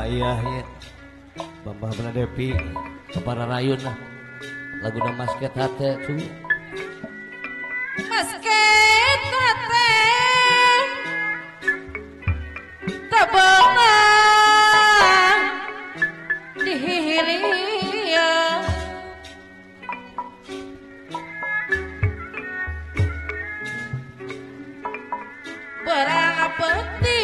Ayahnya Bambang Depi kepada Rayun lagu nama Masket Hate tuh Masket Hate tebenang di hilia berang peti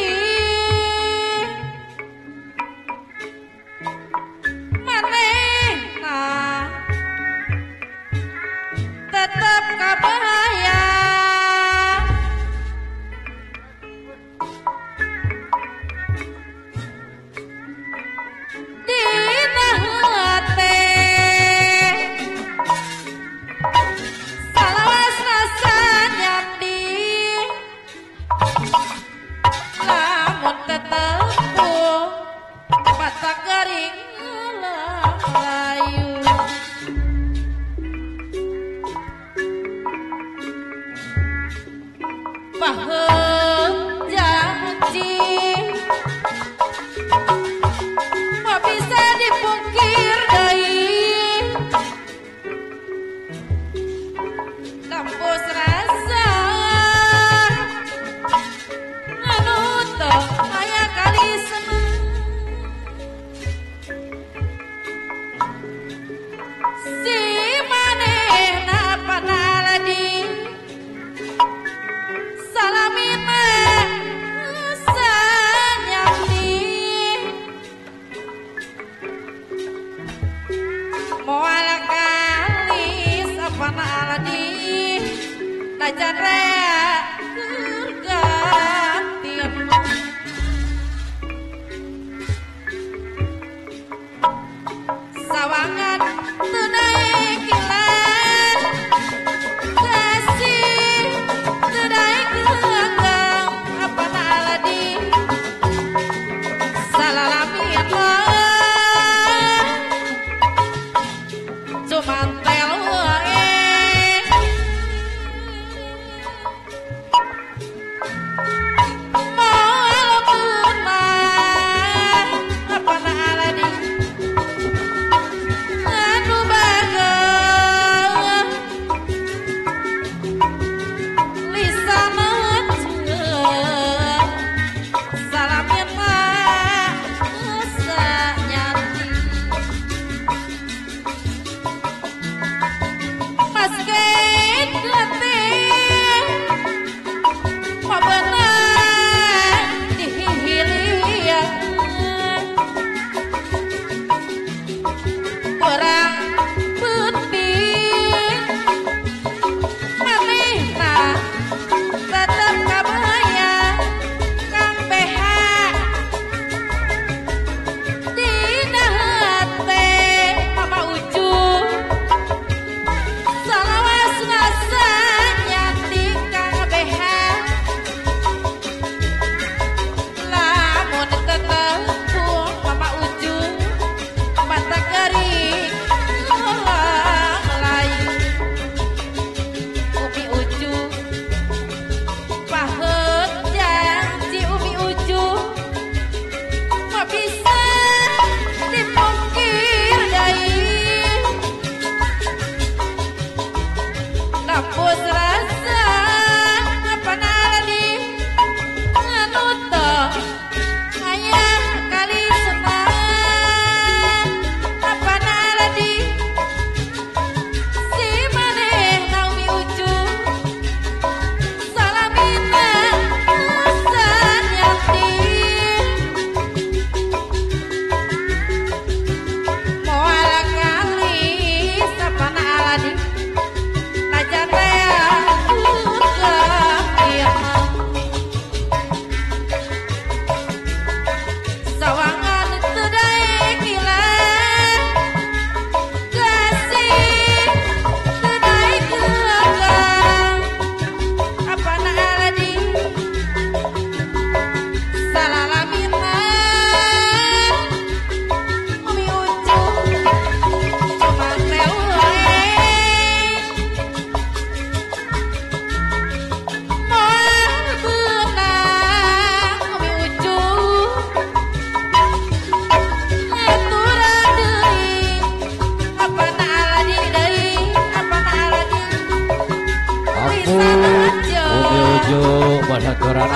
tetap kabaya dina hate salawas rasa nyandi lamun tetepung patak garing layu pahem janji mau bisa dipungkir deui kampus rasa anu teu aya kali seneng si manehna panaladi salamina sanyamni moal kalis apana aladi najan rea kergantian sawangan teu naik kilan kasih teu naik gelanggang apana aladi salalamian mah cuman tel wae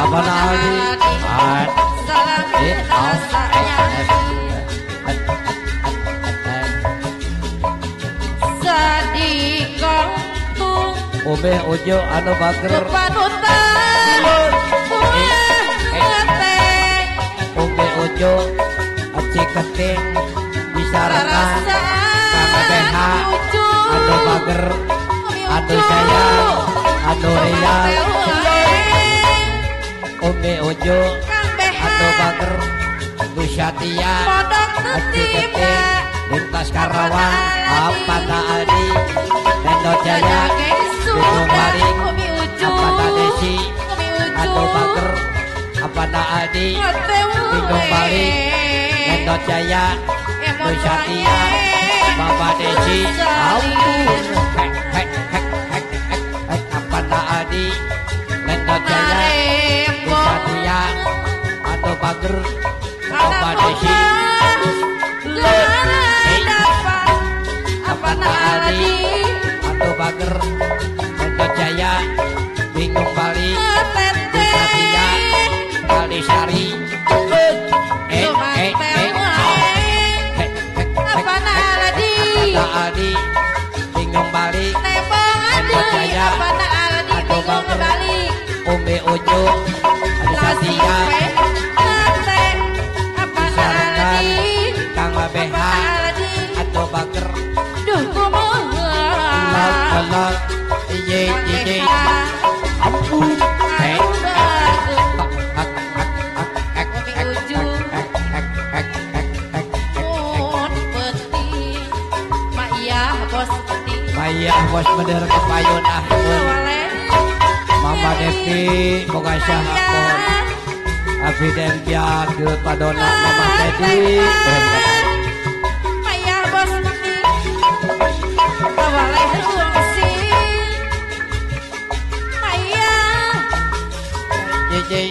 apa nadi Ube ujo anu bager Ube ujo aci keting bisarangan karena beha anu bager anu sayang anu riang Ube ujo anu bager anu satya aci keting lintas Karawang apa adi Nendo Jaya Gunung Baring apa Desi anu bager apa adi Gunung Baring Nendo Jaya Nusatya Bapak Desi ampun apa adi Nendo Jaya Nusatya anu bager Bapak Desi apa adi anu bager Nendo Jaya Bingung Bali Nusatya Kalisari Adi Bingung Bali Nendo Jaya anu bager Umi Ujo Satya Sarangan Kang Beha anu bager Lak iye ampun Mayah bos bener kepayun ahpun Mama Devi boga syahapun Abi Dempia ke Padona Mama Dedi Mayah bos mati awalnya ruangsi Mayah Jiji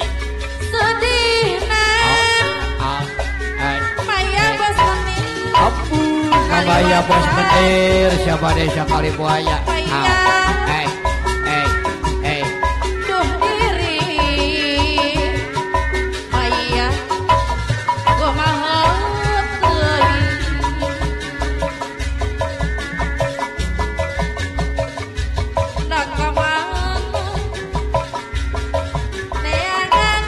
sedih Mayah bos mati ampun Mayah bos bener siapa desa kali buaya duh diri Mayah gua mahal nak kamang neangan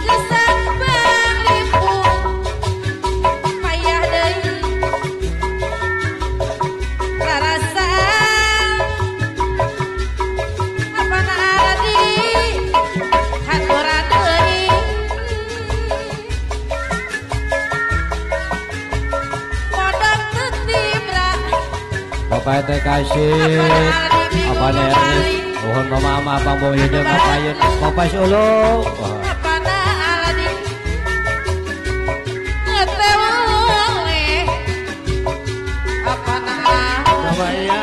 lesan balipun Mayah deui rasa apa nadi haturan deui modal tetibra Bapak teh kasih apa Ernest mohon mama Bang Boy hidup kapayun Bapak Solo apa nadi ngetewole apa Bapak ya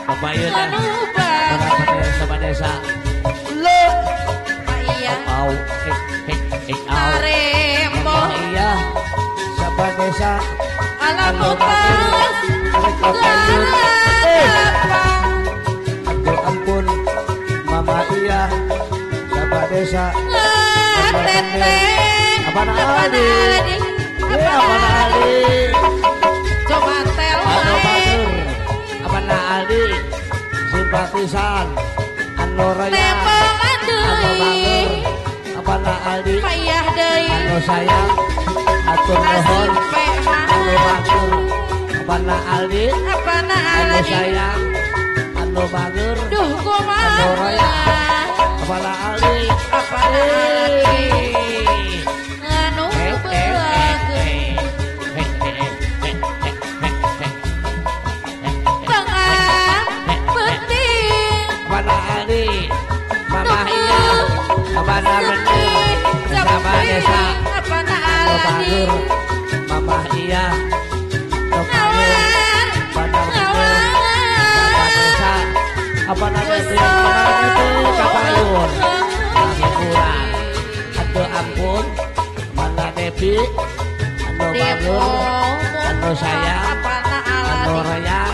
kapayun Anuba sama desa lo Mayah au Arembo iya sama desa alam lupas ampun Mama iya sama desa apa nadi apa nadi coba tel anu bager apa nadi simpatisan anu raya anu bager apa nadi Mayah deui anu sayang atur nuhun anu bager apa nadi apa anu sayang anu bager duh kumaha anu raya apa nadi apa nadi anu bager tengah penting apa nadi Mama iya apa bener sama desa apa anu bager Mama iya anu bager Padang bener Bapak desa apa nadi kemarin itu kapayun hiburan aduh ampun mana Devi anu bager anu sayang anu raya